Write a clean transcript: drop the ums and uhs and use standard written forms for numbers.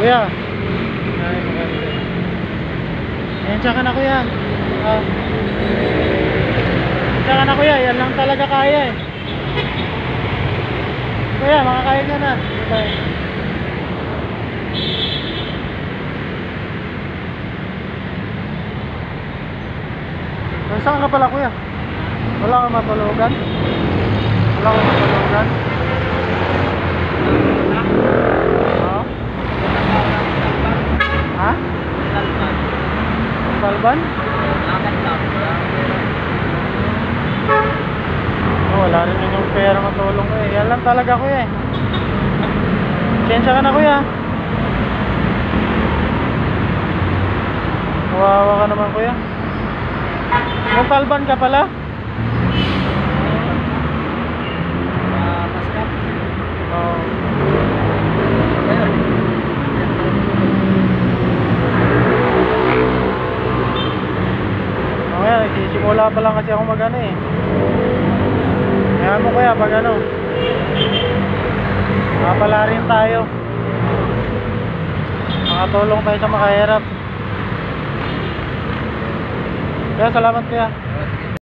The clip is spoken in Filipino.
Kuya. Ay, maganda. Ensya ka na kuya. Ensya ka na kuya, yan lang talaga kaya eh. Kuya, makakain ka na. Bye. Saan ka pala kuya? Wala kang matulugan? Wala kang matulugan? Oo? Ha? Talban? Oh, wala rin yung pera matulong ko eh. Yan lang talaga kuya eh. Sensya ka na kuya. Kawawa ka naman kuya. Kung Talban ka pala? Pascal. Oo. Kaya nagsisimula pa lang kasi ako mag-ano eh. Kaya mo kuya pag ano, mapala rin tayo. Makatulong tayo sa makahirap. Kaya salamat kuya.